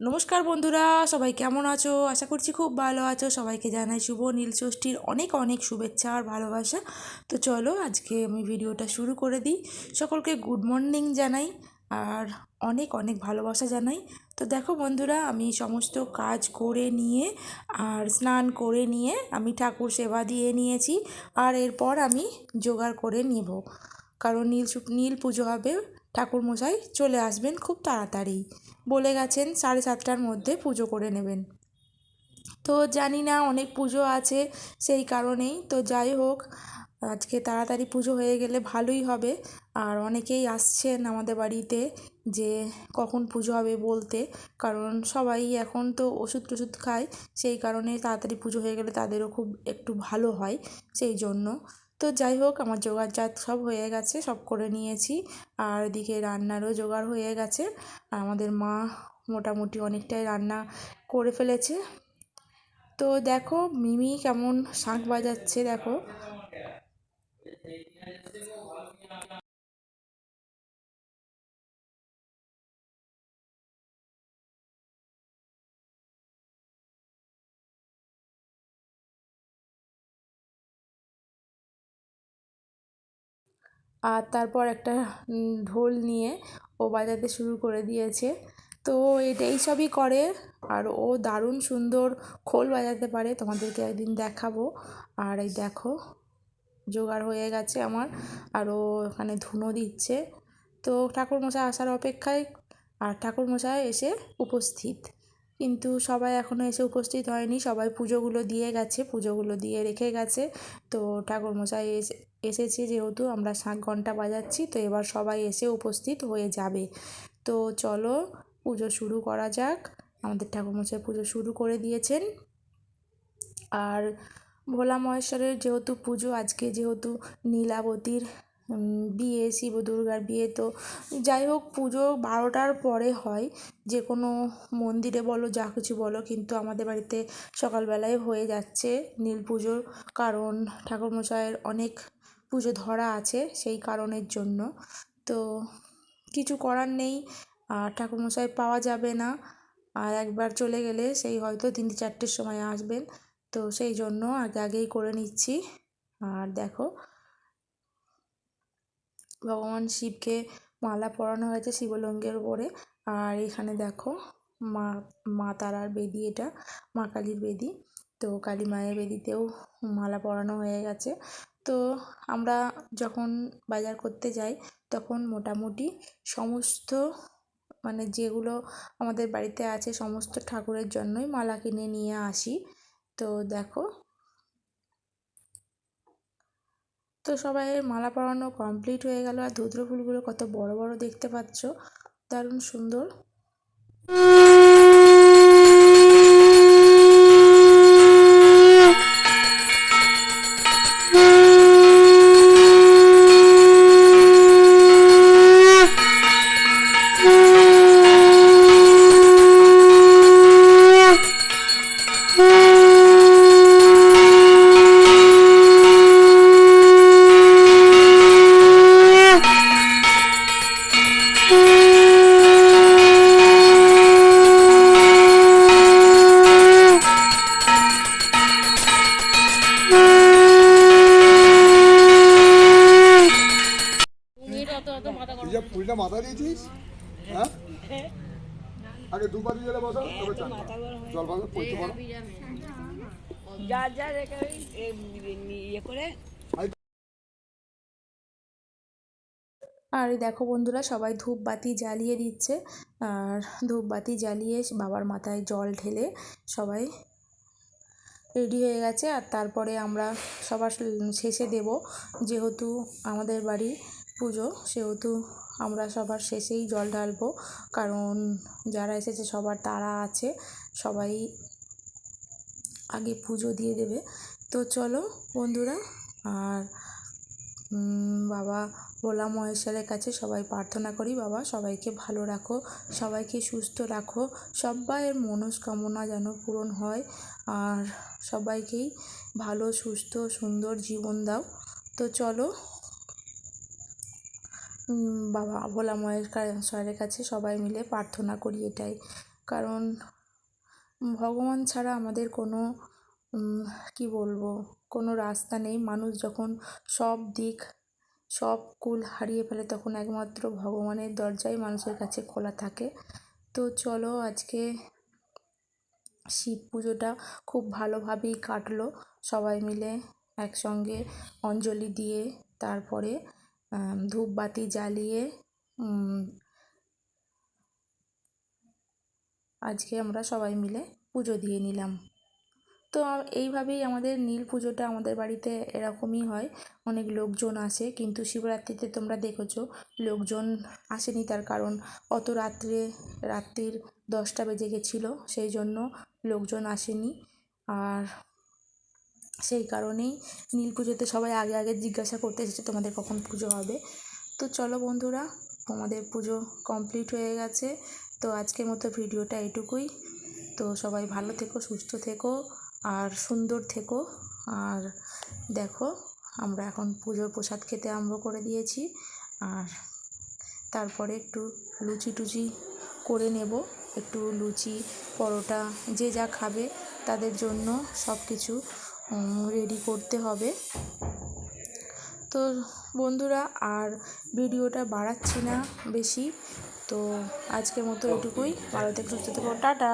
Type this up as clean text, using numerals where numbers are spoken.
নমস্কার বন্ধুরা, সবাই কেমন আছো? আশা করছি খুব ভালো আছো। সবাইকে জানাই শুভ নীল ষষ্ঠীর অনেক অনেক শুভেচ্ছা আর ভালোবাসা। তো চলো আজকে আমি ভিডিওটা শুরু করে দিই। সকলকে গুড মর্নিং জানাই আর অনেক অনেক ভালোবাসা জানাই। তো দেখো বন্ধুরা, আমি সমস্ত কাজ করে নিয়ে আর স্নান করে নিয়ে আমি ঠাকুর সেবা দিয়ে নিয়েছি। আর এরপর আমি জোগাড় করে নেব, কারণ নীল পুজো হবে। ঠাকুরমশাই চলে আসবেন খুব তাড়াতাড়ি, বলে গেছেন 7:30টার মধ্যে পুজো করে নেবেন। তো জানি না, অনেক পুজো আছে সেই কারণেই। তো যাই হোক, আজকে তাড়াতাড়ি পুজো হয়ে গেলে ভালোই হবে। আর অনেকেই আসছেন আমাদের বাড়িতে যে কখন পুজো হবে বলতে, কারণ সবাই এখন তো ওষুধ টষুধ খায়, সেই কারণে তাড়াতাড়ি পুজো হয়ে গেলে তাদেরও খুব একটু ভালো হয়, সেই জন্য। তো যাই হোক, আমার জোগাড়জাত সব হয়ে গেছে, সব করে নিয়েছি। আর এদিকে রান্নারও জোগাড় হয়ে গেছে। আর আমাদের মা মোটামুটি অনেকটাই রান্না করে ফেলেছে। তো দেখো মিমি কেমন শাঁখ বাজাচ্ছে, দেখো। আর তারপর একটা ঢোল নিয়ে ও বাজাতে শুরু করে দিয়েছে। তো এই সবই করে। আর ও দারুণ সুন্দর খোল বাজাতে পারে, তোমাদেরকে একদিন দেখাবো। আর এই দেখো জোগাড় হয়ে গেছে আমার। আর ও এখানে ধুনো দিচ্ছে। তো ঠাকুরমশাই আসার অপেক্ষায়। আর ঠাকুরমশাই এসে উপস্থিত, কিন্তু সবাই এখনও এসে উপস্থিত হয়নি। সবাই পুজোগুলো দিয়ে গেছে, পুজোগুলো দিয়ে রেখে গেছে। তো ঠাকুরমশাই এসেছে যেহেতু, আমরা শাঁখ ঘণ্টা বাজাচ্ছি, তো এবার সবাই এসে উপস্থিত হয়ে যাবে। তো চলো পুজো শুরু করা যাক। আমাদের ঠাকুরমশাই পুজো শুরু করে দিয়েছেন। আর ভোলা মহেশ্বরের যেহেতু পুজো আজকে, যেহেতু নীলাবতীর বিয়ে, শিব দুর্গার বিয়ে, তো যাই হোক পুজো 12টার পরে হয় যে কোনো মন্দিরে বলো, যা কিছু বলো, কিন্তু আমাদের বাড়িতে সকালবেলায় হয়ে যাচ্ছে নীল পুজোর, কারণ ঠাকুরমশাইয়ের অনেক পুজো ধরা আছে সেই কারণের জন্য। তো কিছু করার নেই, আর ঠাকুরমশাই পাওয়া যাবে না। আর একবার চলে গেলে সেই হয়তো 3-4টের সময় আসবেন। তো সেই জন্য আগেই করে নিচ্ছি। আর দেখো ভগবান শিবকে মালা পরানো হয়েছে শিবলিঙ্গের উপরে। আর এখানে দেখো মা মা তারার বেদি, এটা মা কালীর বেদি। তো কালী মায়ের বেদিতেও মালা পরানো হয়ে গেছে। তো আমরা যখন বাজার করতে যাই তখন মোটামুটি সমস্ত, মানে যেগুলো আমাদের বাড়িতে আছে সমস্ত ঠাকুরের জন্যই মালা কিনে নিয়ে আসি। তো দেখো, তো সবাইয়ের মালা পরানো কমপ্লিট হয়ে গেল। আর ধুতরো ফুলগুলো কত বড় বড় দেখতে পাচ্ছ, দারুণ সুন্দর। ফুলটা মাথা দিয়েছিস? হ্যাঁ, আগে দুবার দিয়ে বসো, তবে জল ভালো পড়তে পারো। যা যা রেখে ইয়ে করে। আর দেখো বন্ধুরা, সবাই ধূপবাতি জ্বালিয়ে দিচ্ছে। আর ধূপবাতি জ্বালিয়ে বাবার মাথায় জল ঢেলে সবাই রেডি হয়ে গেছে। আর তারপরে আমরা সবার শেষে দেব, যেহেতু আমাদের বাড়ি পুজো, সেহেতু আমরা সবার শেষেই জল ঢালবো, কারণ যারা এসেছে সবার তাড়া আছে, সবাই আগে পুজো দিয়ে দেবে। তো চলো বন্ধুরা, আর বাবা ভোলা মহেশ্বরের কাছে সবাই প্রার্থনা করি, বাবা সবাইকে ভালো রাখো, সবাইকে সুস্থ রাখো, সবাইয়ের মনস্কামনা যেন পূরণ হয়, আর সবাইকেই ভালো সুস্থ সুন্দর জীবন দাও। তো চলো বাবা ভোলা মহেশ্বরের কাছে সবাই মিলে প্রার্থনা করি, এটাই। কারণ ভগবান ছাড়া আমাদের কোনো কি বলবো, কোনো রাস্তা নেই। মানুষ যখন সব দিক সব কুল হারিয়ে ফেলে তখন একমাত্র ভগবানের দরজাই মানুষের কাছে খোলা থাকে। তো চলো, আজকে শিব পুজোটা খুব ভালোভাবেই কাটলো। সবাই মিলে একসঙ্গে অঞ্জলি দিয়ে তারপরে ধূপবাতি জ্বালিয়ে আজকে আমরা সবাই মিলে পুজো দিয়ে নিলাম। তো এইভাবেই আমাদের নীল পুজোটা আমাদের বাড়িতে এরকমই হয়, অনেক লোকজন আসে। কিন্তু শিবরাত্রিতে তোমরা দেখেছো লোকজন আসেনি, তার কারণ অত রাত্রির 10টা বেজে গেছিলো, সেই জন্য লোকজন আসেনি। আর সেই কারণেই নীল পুজোতে সবাই আগে আগে জিজ্ঞাসা করতে এসেছে তোমাদের কখন পুজো হবে। তো চলো বন্ধুরা, তোমাদের পুজো কমপ্লিট হয়ে গেছে। তো আজকের মতো ভিডিওটা এটুকুই। তো সবাই ভালো থেকো, সুস্থ থেকো আর সুন্দর থেকো। আর দেখো, আমরা এখন পুজোর প্রসাদ খেতে আরম্ভ করে দিয়েছি। আর তারপরে একটু লুচি টুচি করে নেব, একটু লুচি পরোটা যে যা খাবে তাদের জন্য সব কিছু রেডি করতে হবে। তো বন্ধুরা, আর ভিডিওটা বাড়াচ্ছি না বেশি। তো আজকের মতো এটুকুই। ভালো থেকো, সুস্থ থেকো, টাটা।